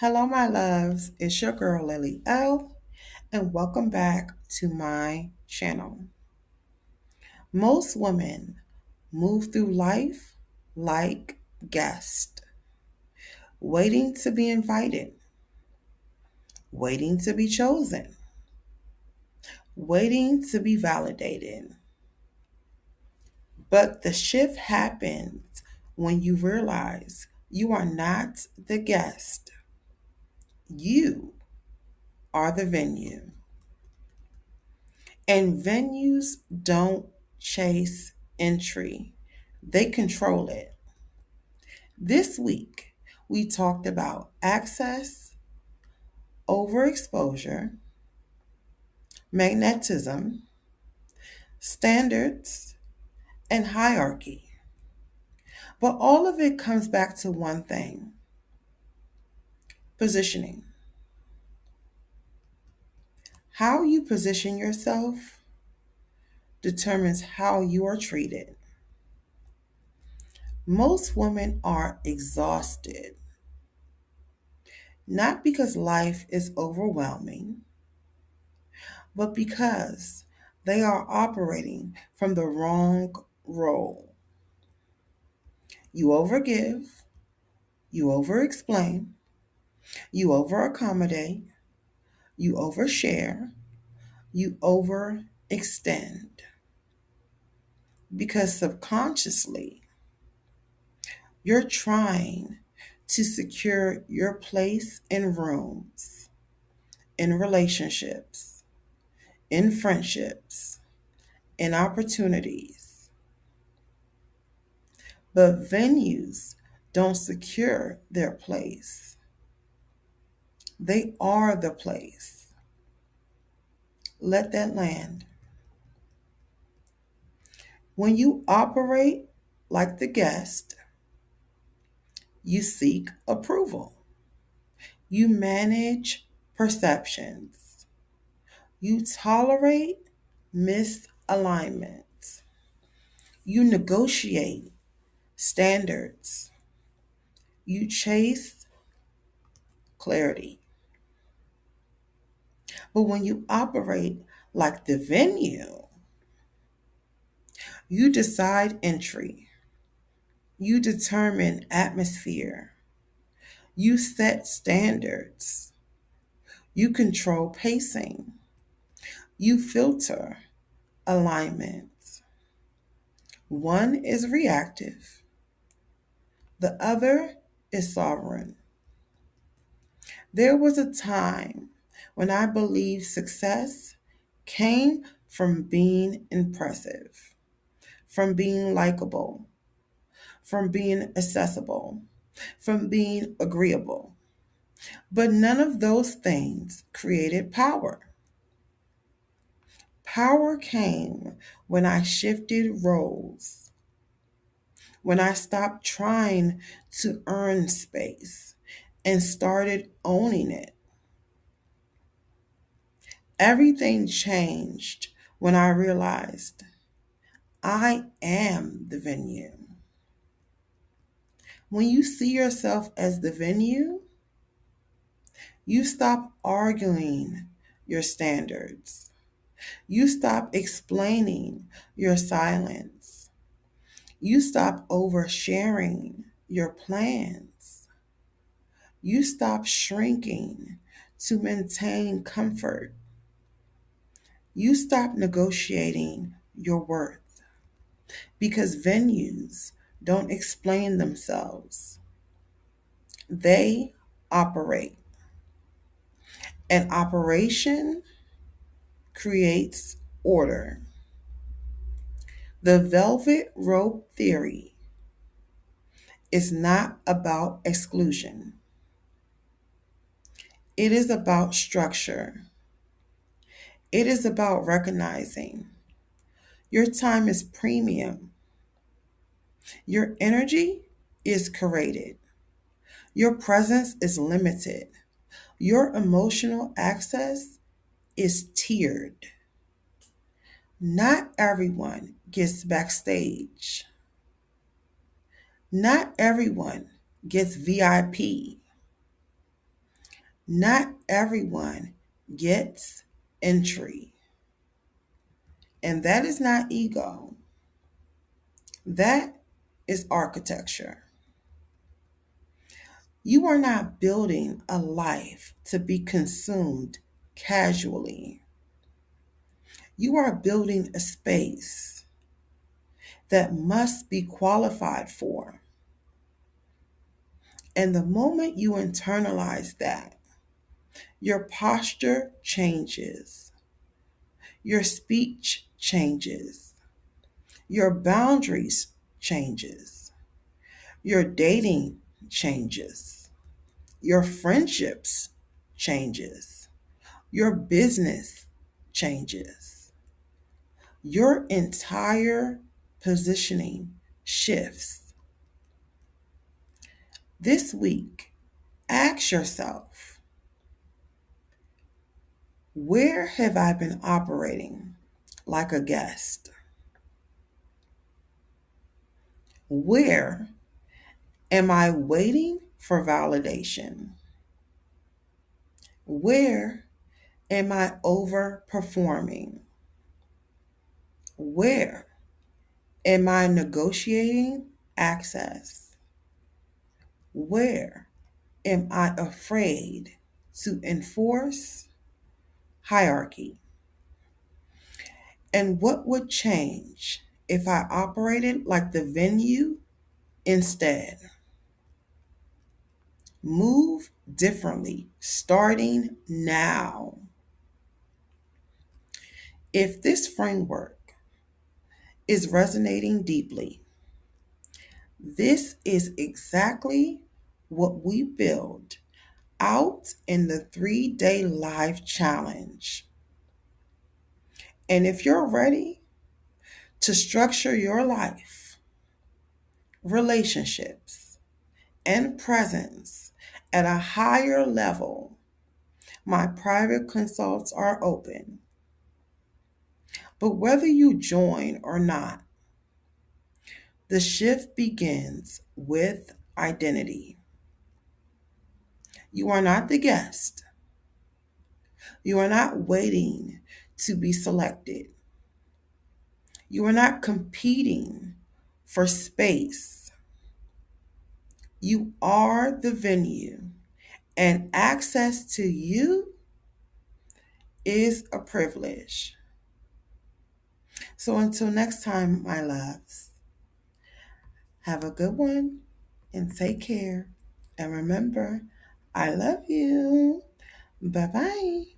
Hello, my loves. It's your girl, Lily L, and welcome back to my channel. Most women move through life like guests, waiting to be invited, waiting to be chosen, waiting to be validated. But the shift happens when you realize you are not the guest, you are the venue. And venues don't chase entry, they control it. This week, we talked about access, overexposure, magnetism, standards, and hierarchy. But all of it comes back to one thing: positioning. How you position yourself determines how you are treated. Most women are exhausted, not because life is overwhelming, but because they are operating from the wrong role. You overgive, you overexplain, you overaccommodate, you overshare, you overextend. Because subconsciously, you're trying to secure your place in rooms, in relationships, in friendships, in opportunities. But venues don't secure their place, they are the place. Let that land. When you operate like the guest, you seek approval, you manage perceptions, you tolerate misalignments, you negotiate standards, you chase clarity. But when you operate like the venue, you decide entry, you determine atmosphere, you set standards, you control pacing, you filter alignments. One is reactive, the other is sovereign. There was a time when I believed success came from being impressive, from being likable, from being accessible, from being agreeable. But none of those things created power. Power came when I shifted roles, when I stopped trying to earn space and started owning it. Everything changed when I realized I am the venue. When you see yourself as the venue, you stop arguing your standards. You stop explaining your silence. You stop oversharing your plans. You stop shrinking to maintain comfort. You stop negotiating your worth because venues don't explain themselves, they operate. And operation creates order. The velvet rope theory is not about exclusion, it is about structure. It is about recognizing your time is premium, your energy is curated, your presence is limited, your emotional access is tiered. Not everyone gets backstage. Not everyone gets VIP. Not everyone gets entry. And that is not ego, that is architecture. You are not building a life to be consumed casually. You are building a space that must be qualified for. And the moment you internalize that, your posture changes, your speech changes, your boundaries changes, your dating changes, your friendships changes, your business changes. Your entire positioning shifts. This week, ask yourself, where have I been operating like a guest? Where am I waiting for validation? Where am I overperforming? Where am I negotiating access? Where am I afraid to enforce hierarchy? And what would change if I operated like the venue instead? Move differently, starting now. If this framework is resonating deeply, this is exactly what we build out in the 3-day live challenge. And if you're ready to structure your life, relationships, and presence at a higher level, my private consults are open. But whether you join or not, the shift begins with identity. You are not the guest. You are not waiting to be selected. You are not competing for space. You are the venue, and access to you is a privilege. So until next time, my loves, have a good one and take care. And remember, I love you. Bye bye.